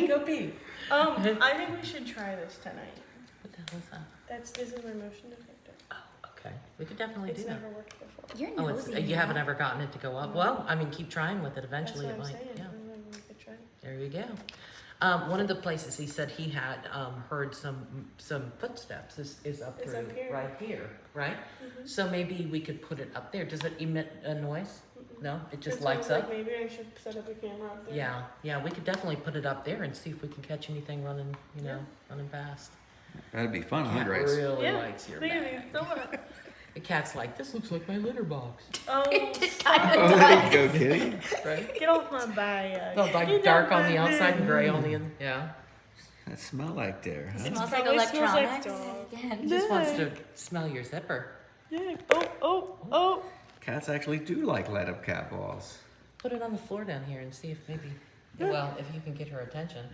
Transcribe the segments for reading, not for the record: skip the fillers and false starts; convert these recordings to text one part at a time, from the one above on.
pee? Go pee. I think we should try this tonight. What the hell is that? This is my motion detector. Oh, okay. We could definitely It's do that. never worked before. You're Oh, nosy. you haven't ever gotten it to go up? Well, I mean, keep trying with it. Eventually That's what it I'm might. saying. Yeah. We could try it. There you go. One of the places he said he had heard some footsteps is up Is through up here. right here, right? Mhm. So maybe we could put it up there. Does it emit a noise? Mm-mm. No, it just That's why I lights was like, up. maybe I should set up a camera up there. Yeah, we could definitely put it up there and see if we can catch anything running, running past. That'd be fun, huh, Cat Grace? really Yeah. likes your Look at bag. me, so much. The cat's like, this looks like my litter box, Oh, Oh, there you go, kitty. right? get off my bag. No, like Get dark off on my the outside and bag. gray on the in. Yeah. That smell like there, huh? Smells like probably smells like electronics. dog. Again. He just wants to smell your zipper. Yeah. Oh. Cats actually do like light up cat balls. Put it on the floor down here and see if maybe, well, if you can get her attention.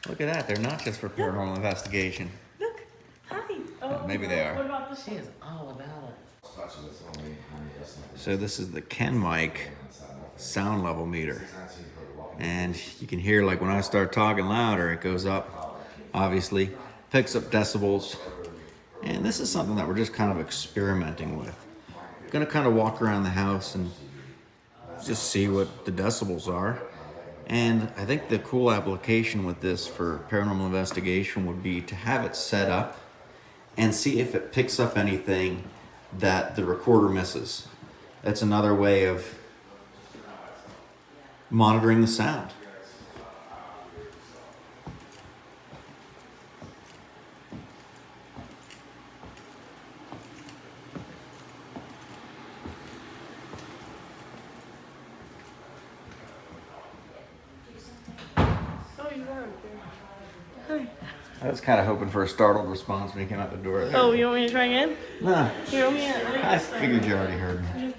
Look at that. They're not just for paranormal investigation. Look. Hi. Oh, maybe they are. What about this She one? is all about it. So this is the Ken mic sound level meter. And you can hear, like, when I start talking louder, it goes up, obviously, picks up decibels. And this is something that we're just kind of experimenting with. Gonna kind of walk around the house and just see what the decibels are. And I think the cool application with this for paranormal investigation would be to have it set up and see if it picks up anything that the recorder misses. That's another way of monitoring the sound. Oh, you are up there. Hi. I was kind of hoping for a startled response when he came out the door. Oh, you want me to try again? Nah, Here, let me at I figured you already heard me.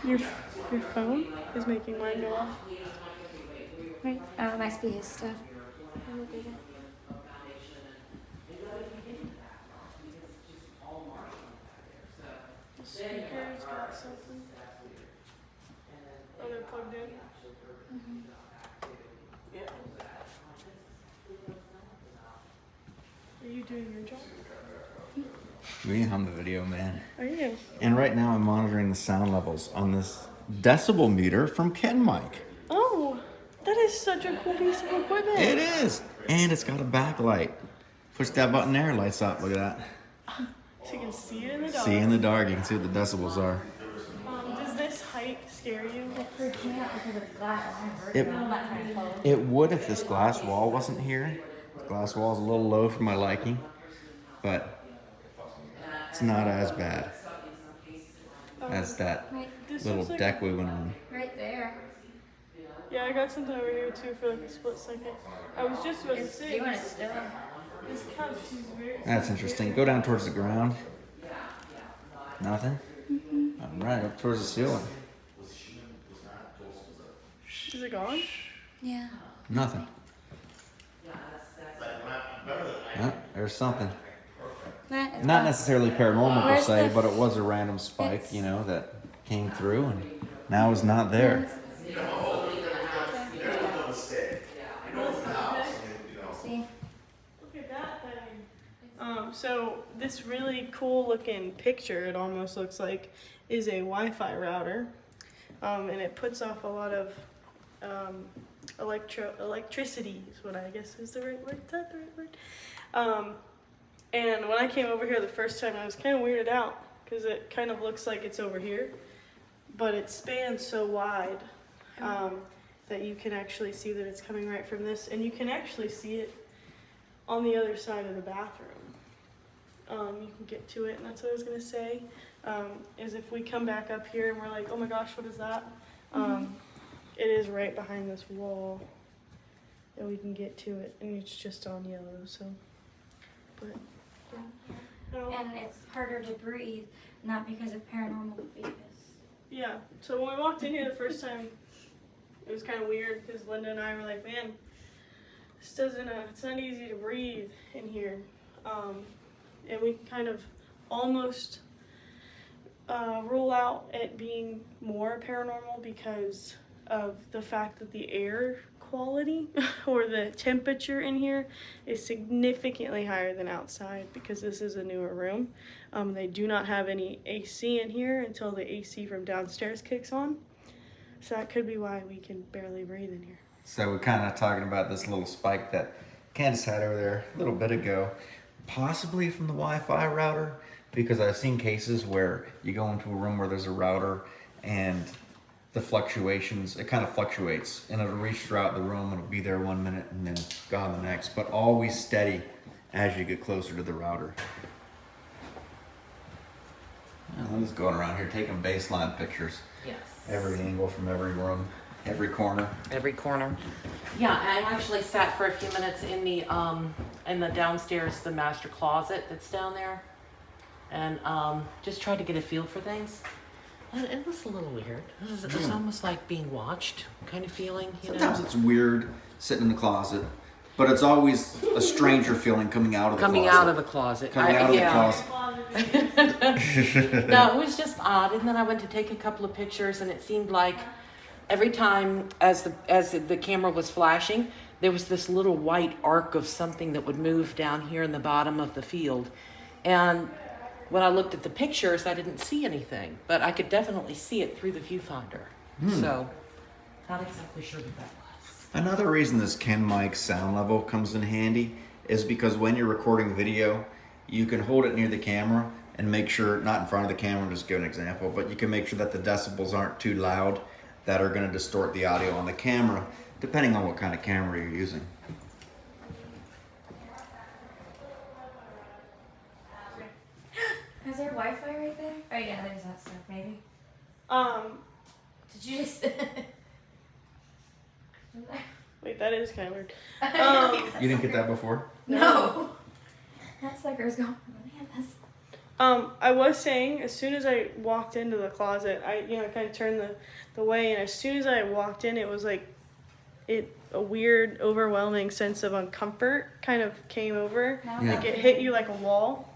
Your phone is making mine go off. Right. Oh, it must be his stuff. The speaker's got something. Oh, they're plugged in? Yeah. Are you doing your job? We hum the video, man. Are you? And right now I'm monitoring the sound levels on this decibel meter from Ken Mic. Oh, that is such a cool piece of equipment. It is. And it's got a backlight. Push that button there, lights up. Look at that. So you can see it in the dark. See in the dark, you can see what the decibels are. Does this height scare you? It freaked me out because of the glass. It- I'm not trying to follow. It would if this glass wall wasn't here. The glass wall is a little low for my liking, but it's not as bad as that Right, This little looks like deck we went on. right there. Yeah, I got something over here too for like a split second. I was just about to It's say doing it still. this couch is very. That's interesting. Go down towards the ground. Nothing? All right, up towards the ceiling. Is it gone? Yeah. Nothing. Huh, there's something. That is Not necessarily paranormal per Where's se, the- but it was a random spike, you know, that came through and now is not there. See? Look at that thing. So this really cool looking picture, it almost looks like, is a Wi-Fi router, and it puts off a lot of electricity. Is what I guess is the right word. Is that the right word? And when I came over here the first time, I was kind of weirded out because it kind of looks like it's over here, but it spans so wide that you can actually see that it's coming right from this, and you can actually see it on the other side of the bathroom. You can get to it, and that's what I was gonna say. Is if we come back up here and we're like, oh my gosh, what is that? It is right behind this wall, and we can get to it, and it's just on yellow. So, but yeah. And it's harder to breathe, not because of paranormal because Yeah. So when we walked in here the first time, it was kind of weird because Linda and I were like, man, this doesn't. It's not easy to breathe in here. And we kind of almost rule out it being more paranormal because of the fact that the air quality or the temperature in here is significantly higher than outside because this is a newer room. They do not have any AC in here until the AC from downstairs kicks on. So that could be why we can barely breathe in here. So we're kind of talking about this little spike that Candace had over there a little bit ago, possibly from the Wi-Fi router, because I've seen cases where you go into a room where there's a router and the fluctuations, it kind of fluctuates and it'll reach throughout the room, it'll be there 1 minute and then gone the next, but always steady as you get closer to the router. I'm just going around here taking baseline pictures. Yes. Every angle from every room, every corner. Every corner. Yeah, I actually sat for a few minutes in the downstairs, the master closet that's down there, and just tried to get a feel for things. And it was a little weird. It was almost like being watched, kind of feeling. Sometimes it's weird sitting in the closet, but it's always a stranger feeling coming out of the coming closet. out of the closet. Coming out of the closet. No, it was just odd. And then I went to take a couple of pictures, and it seemed like every time as the camera was flashing, there was this little white arc of something that would move down here in the bottom of the field. And when I looked at the pictures, I didn't see anything, but I could definitely see it through the viewfinder. So, not exactly sure what that was. Another reason this Ken mic sound level comes in handy is because when you're recording video, you can hold it near the camera and make sure, not in front of the camera, just give an example, but you can make sure that the decibels aren't too loud that are going to distort the audio on the camera, depending on what kind of camera you're using. Is there Wi-Fi right there? Oh yeah, there's that stuff. Maybe. Did you just? Wait, that is kind of weird. You didn't get that before? No. That sucker's going bananas. I was saying, as soon as I walked into the closet, I kind of turned the way, and as soon as I walked in, it was like a weird, overwhelming sense of uncomfort kind of came over. Yeah. Like it hit you like a wall.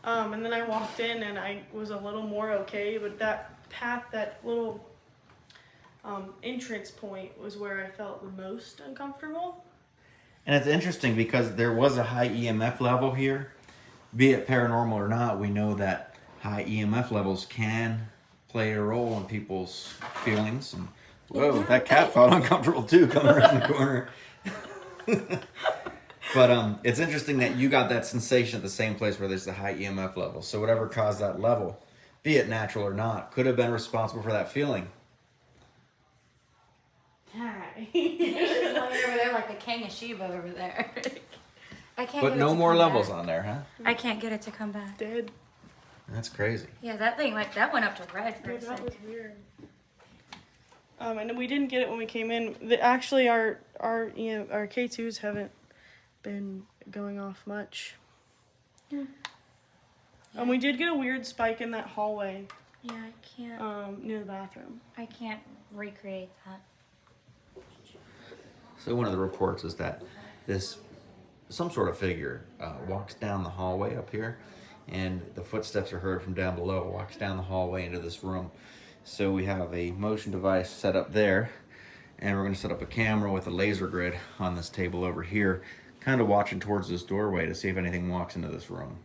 And then I walked in, and I was a little more okay, but that path, that little entrance point was where I felt the most uncomfortable. And it's interesting because there was a high EMF level here. Be it paranormal or not, we know that high EMF levels can play a role in people's feelings. And whoa, that cat felt uncomfortable too coming around the corner. But it's interesting that you got that sensation at the same place where there's the high EMF level. So whatever caused that level, be it natural or not, could have been responsible for that feeling. Hi. There's one over there like a king of Sheba over there. I can't. But get it no to more come levels back. on there, huh? I can't get it to come back. Dead. That's crazy. Yeah, that thing that went up to red for Yeah, a that second. was weird. And we didn't get it when we came in. Actually, our K2s haven't been going off much. Yeah. And we did get a weird spike in that hallway Yeah, I can't. near the bathroom. I can't recreate that. So one of the reports is that some sort of figure walks down the hallway up here, and the footsteps are heard from down below, walks down the hallway into this room. So we have a motion device set up there, and we're going to set up a camera with a laser grid on this table over here, kind of watching towards this doorway to see if anything walks into this room.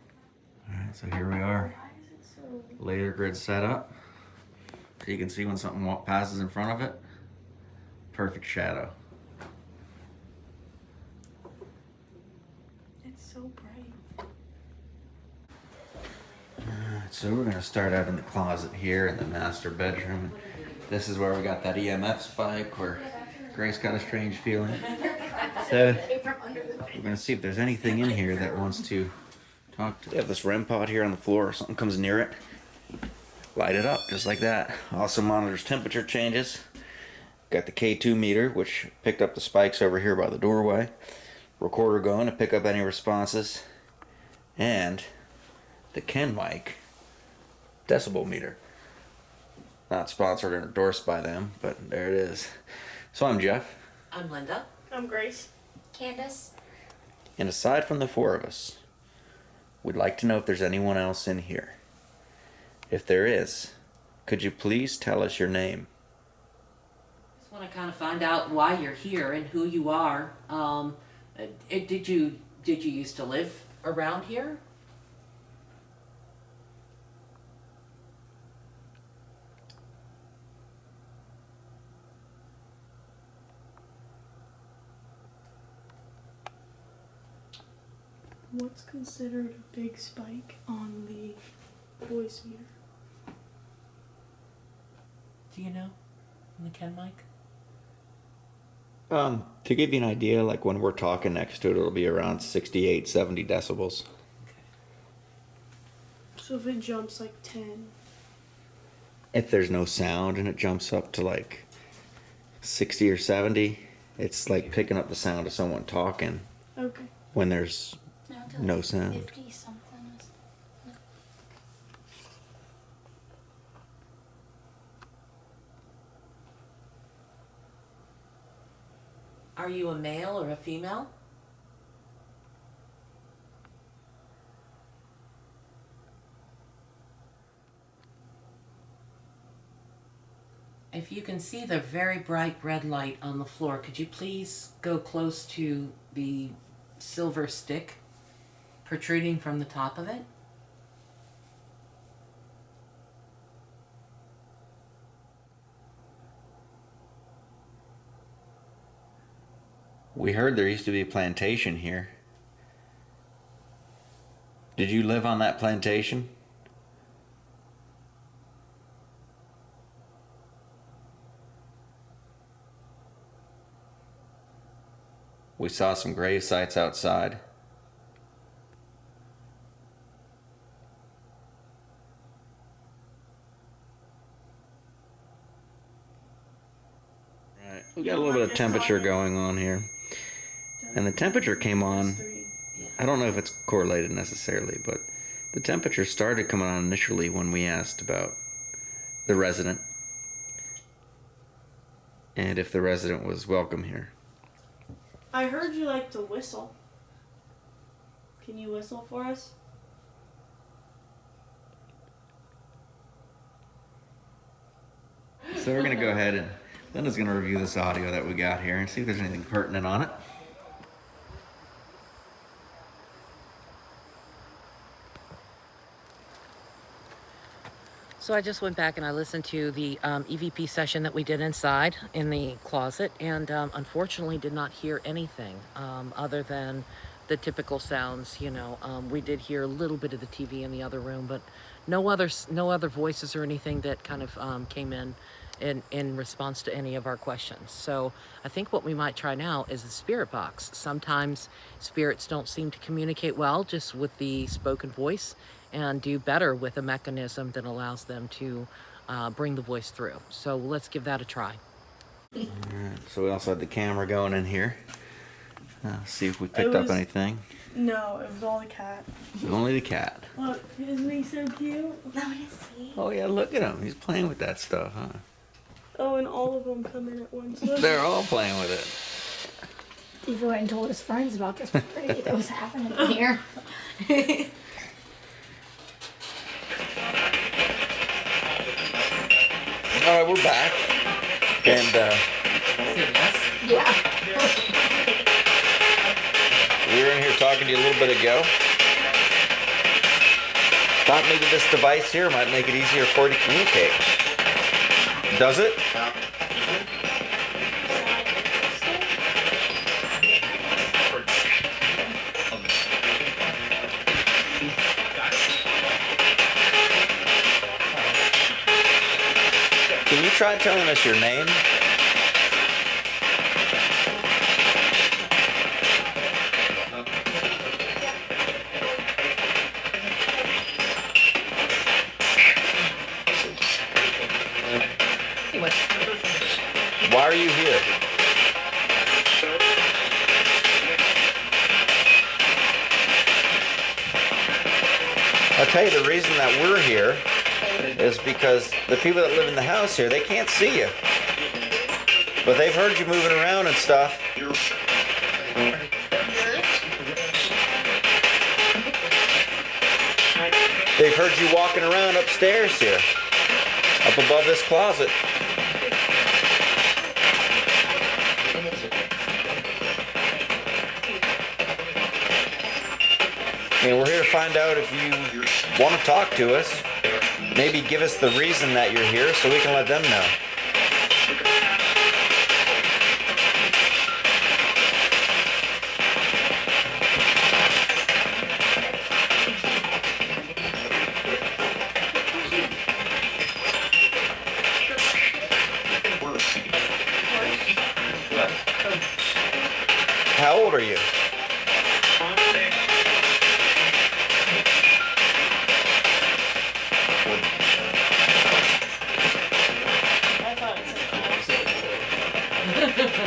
All right, so here we are. Laser grid set up, so you can see when something passes in front of it. Perfect shadow. It's so bright. So we're gonna start out in the closet here in the master bedroom. This is where we got that EMF spike where Grace got a strange feeling. So we're gonna see if there's anything in here that wants to talk to. We have this REM pod here on the floor. If something comes near it, light it up just like that. Also monitors temperature changes. Got the K2 meter, which picked up the spikes over here by the doorway. Recorder going to pick up any responses. And the Ken mic decibel meter. Not sponsored or endorsed by them, but there it is. So I'm Jeff. I'm Linda. I'm Grace. Candace? And aside from the four of us, we'd like to know if there's anyone else in here. If there is, could you please tell us your name? Just want to kind of find out why you're here and who you are. Did you used to live around here? What's considered a big spike on the voice meter? Do you know? On the Ken mic? To give you an idea, like when we're talking next to it, it'll be around 68, 70 decibels. So if it jumps like 10. If there's no sound and it jumps up to like 60 or 70, it's like picking up the sound of someone talking Okay. when there's no sound. 50 something. Are you a male or a female? If you can see the very bright red light on the floor, could you please go close to the silver stick protruding from the top of it? We heard there used to be a plantation here. Did you live on that plantation? We saw some grave sites outside. Right. We got a little bit of temperature going on here. And the temperature came on, I don't know if it's correlated necessarily, but the temperature started coming on initially when we asked about the resident and if the resident was welcome here. I heard you like to whistle. Can you whistle for us? So we're going to go ahead and Linda's going to review this audio that we got here and see if there's anything pertinent on it. So I just went back and I listened to the EVP session that we did inside in the closet, and unfortunately did not hear anything other than the typical sounds. You know, we did hear a little bit of the TV in the other room, but no other voices or anything that kind of came in response to any of our questions. So I think what we might try now is the spirit box. Sometimes spirits don't seem to communicate well just with the spoken voice, and do better with a mechanism that allows them to bring the voice through. So let's give that a try. All right, so we also had the camera going in here. See if we picked up anything. No, it was all the cat. Only the cat. Look, isn't he so cute? Let me see. Oh yeah, look at him. He's playing with that stuff, huh? Oh, and all of them come in at once. Look. They're all playing with it. He went and told his friends about this party that was happening in here. All right, we're back. And Yeah. we were in here talking to you a little bit ago. Thought maybe this device here might make it easier for you to communicate. Does it? Can you try telling us your name? Why are you here? I'll tell you the reason that we're here is because the people that live in the house here, they can't see you. But they've heard you moving around and stuff. They've heard you walking around upstairs here, up above this closet. And we're here to find out if you want to talk to us. Maybe give us the reason that you're here so we can let them know. How old are you?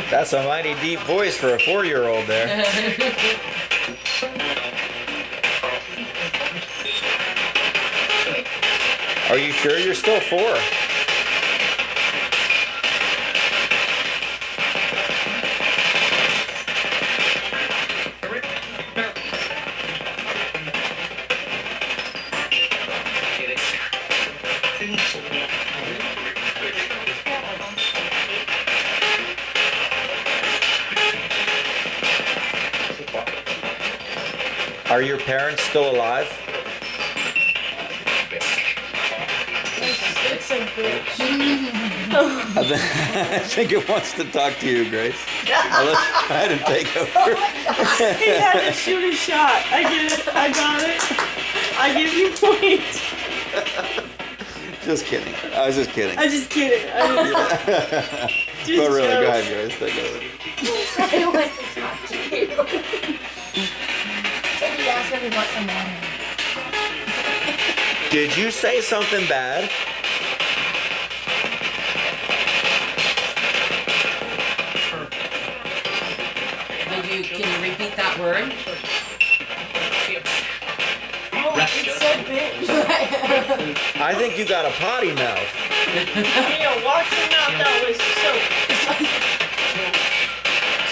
That's a mighty deep voice for a 4-year-old there. Are you sure you're still 4? Are your parents still alive? It's a bitch. I think it wants to talk to you, Grace. Let's try to take over. He had to shoot a shot. I get it. I got it. I give you points. Just kidding. I was just kidding. I just kidding. But really, go ahead, Grace. Take over. He wants to talk to you. So he asked if he wants some water. Did you say something bad? Can you repeat that word? Oh, it said bitch. I think you got a potty mouth. Yeah, wash your mouth out with soap.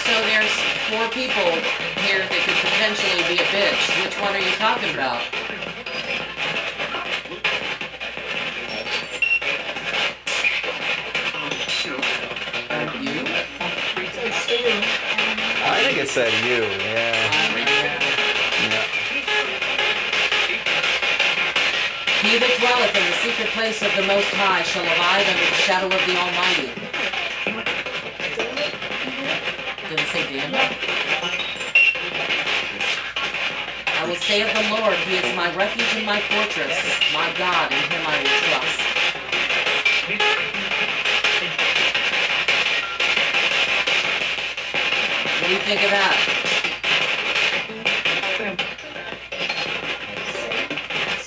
So there's 4 people here that could potentially be a bitch. Which one are you talking about? You? I think it said you, yeah. He that dwelleth in the secret place of the Most High shall abide under the shadow of the Almighty. Didn't say damn it. I will say of the Lord, He is my refuge and my fortress, my God, in Him I will trust. What do you think of that?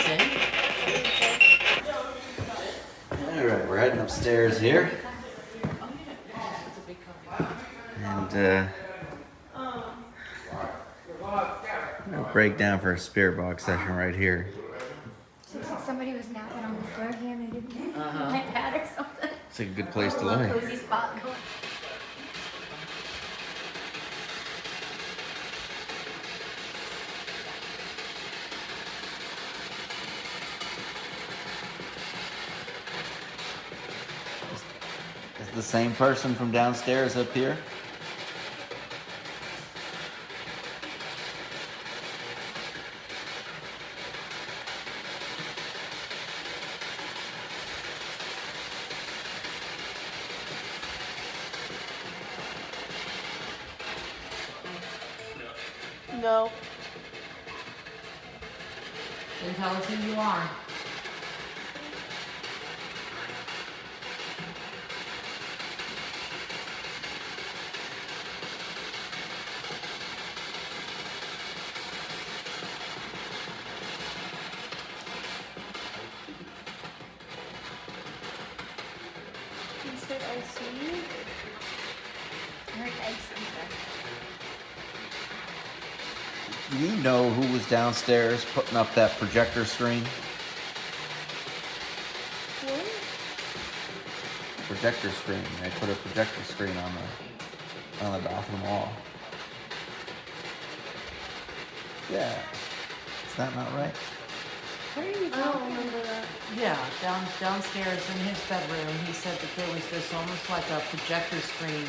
Sing? All right, we're heading upstairs here. And we'll break down for a spirit box session right here. Looks like somebody was napping on the floor here and they didn't like that or something. It's like a good place to A little lay. cozy spot going. Is the same person from downstairs up here? No. Then tell us who you are. He said, I see you. I heard eggs somewhere. Do you know who was downstairs putting up that projector screen? What? Projector screen. They put a projector screen on the bathroom wall. Yeah. Is that not right? What are you I don't talking remember that. Yeah, downstairs in his bedroom, he said that there was this almost like a projector screen,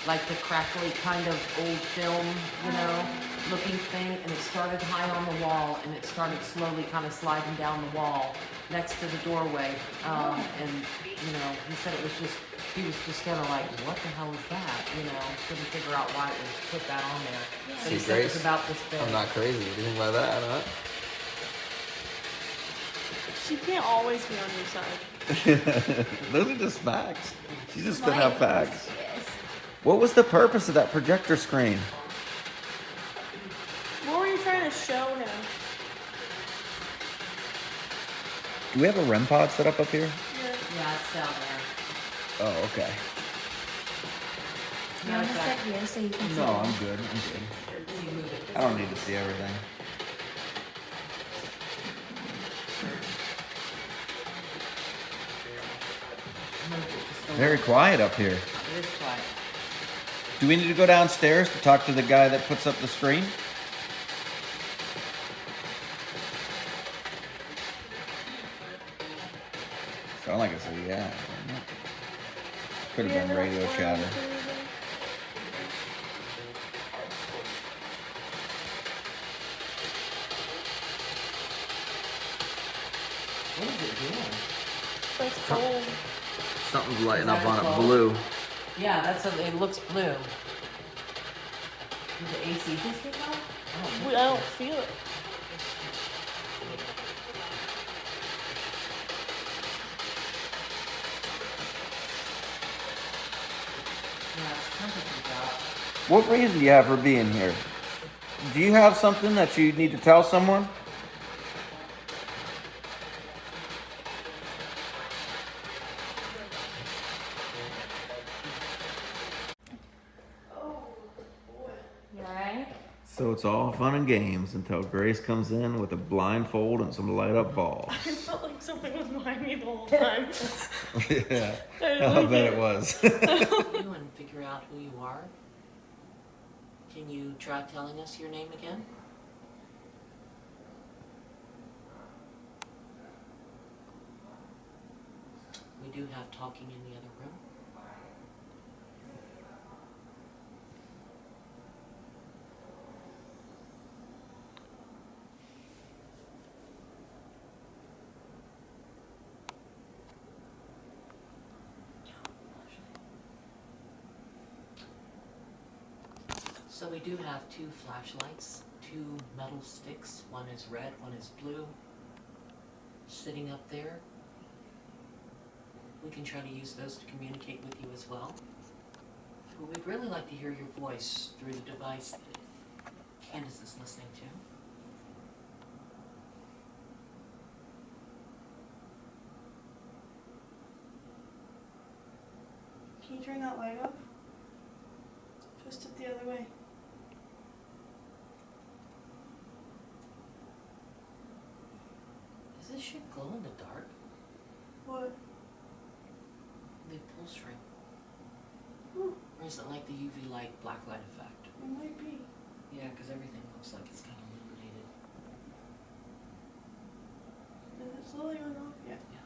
like the crackly kind of old film, you know, looking thing, and it started high on the wall, and it started slowly kind of sliding down the wall next to the doorway. And you know, he said it was just, he was just kind of like, what the hell is that? You know, couldn't figure out why it was put that on there. But he said it was about this big. I'm not crazy. What do you think about that, huh? She can't always be on your side. Those are just facts. She's just Right. spitting out facts. Yes. What was the purpose of that projector screen? What were you trying to show him? Do we have a REM pod set up here? Yeah, it's down there. Oh, okay. You want to sit here so you can see? No, I'm good. I'm good. You move it. I don't need to see everything. Move it just a Very little. quiet up here. It is quiet. Do we need to go downstairs to talk to the guy that puts up the screen? Sound like it's a yeah. Could have been radio chatter. What is it doing? That's cold. Something's lighting up Is that on it cold? blue. Yeah, that's what it looks blue. Is the AC just get on? I don't feel it. Yeah, it's temperature drop. What reason do you have for being here? Do you have something that you need to tell someone? You alright? So it's all fun and games until Grace comes in with a blindfold and some light up balls. I felt like something was behind me the whole time. Yeah, I bet it was. You and figure out who you are. Can you try telling us your name again? We do have talking in the other room. So we do have two flashlights, two metal sticks. One is red, one is blue. Sitting up there. We can try to use those to communicate with you as well. But we'd really like to hear your voice through the device that Candace is listening to. Can you turn that light off? Twist it the other way. Does this shit glow in the dark? What? The pull string. Ooh, Or is it like the UV light, black light effect? it might be. Yeah, because everything looks like it's kind of illuminated. Is it slowly going off? Yeah. Yeah.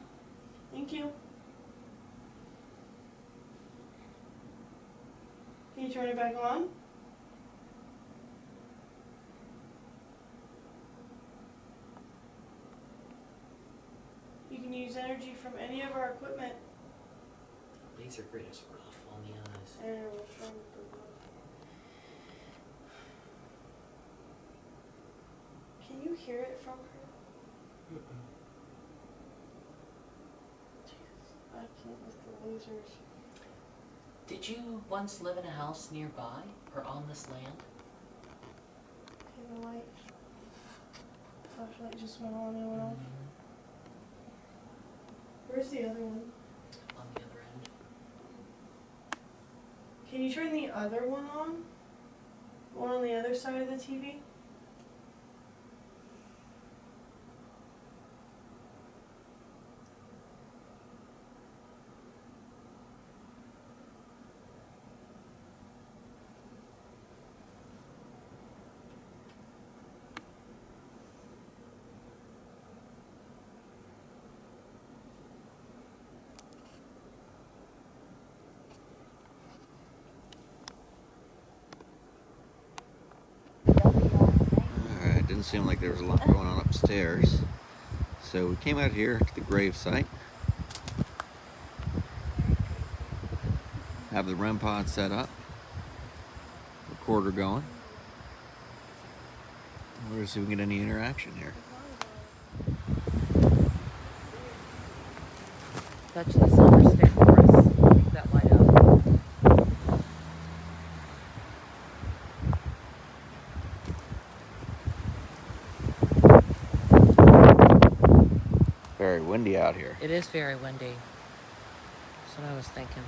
Thank you. Can you turn it back on? You can use energy from any of our equipment. Laser grid is rough on the eyes. And we'll try and put it on. Can you hear it from her? Jesus, I can't with the lasers. Did you once live in a house nearby or on this land? Okay, the light. Flashlight just went on and went off. Where's the other one? On the other end. Can you turn the other one on? One on the other side of the TV? seemed like there was a lot going on upstairs. So we came out here to the grave site. Have the REM pod set up. Recorder going. We're gonna see if we can get any interaction here. Touch the silver stick for us. Make that light up. Very windy out here. It is very windy. That's what I was thinking.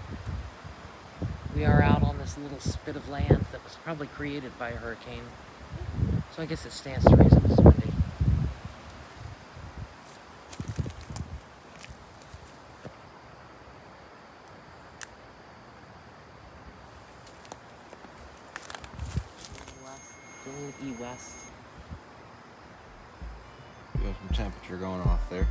We are out on this little spit of land that was probably created by a hurricane. So I guess it stands to reason it's windy. West. We have some temperature going off there.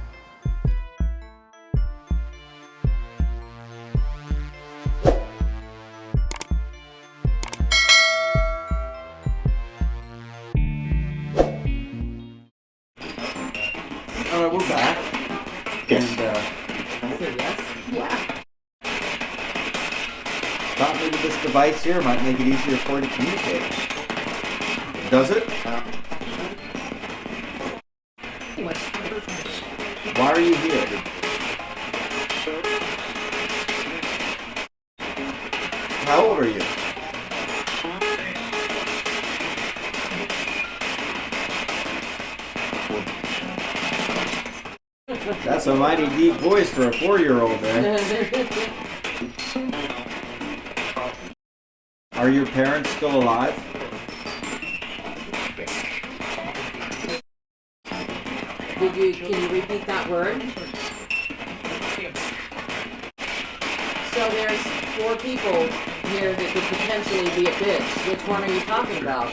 All right, we're back. And I say yes. Yeah. thought maybe this device here might make it easier for you to communicate. Does it? Why are you here? How old are you? That's a mighty deep voice for a 4-year-old there. Are your parents still alive? Can you repeat that word? So there's 4 people here that could potentially be a bitch. Which one are you talking about?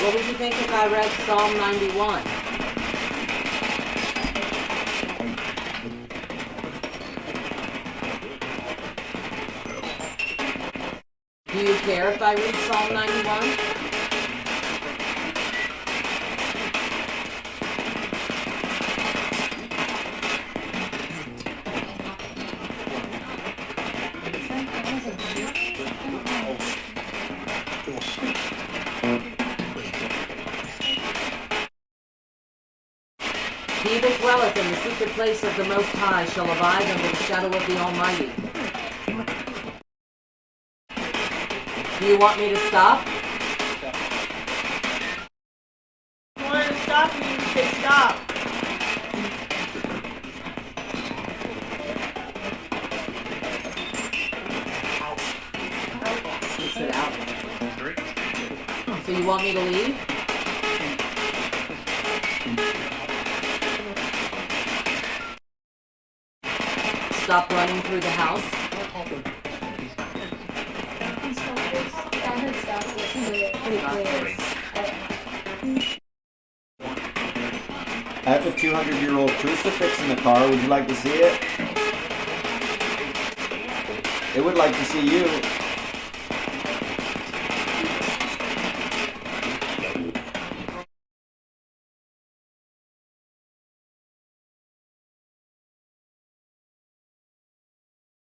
What would you think if I read Psalm 91? Do you care if I read Psalm 91? He that dwelleth in the secret place of the Most High shall abide under the shadow of the Almighty. Do you want me to stop? If you want to stop, you need to say stop. He said out. So you want me to leave? Stop running through the house? I have a 200-year-old crucifix in the car. Would you like to see it? It would like to see you.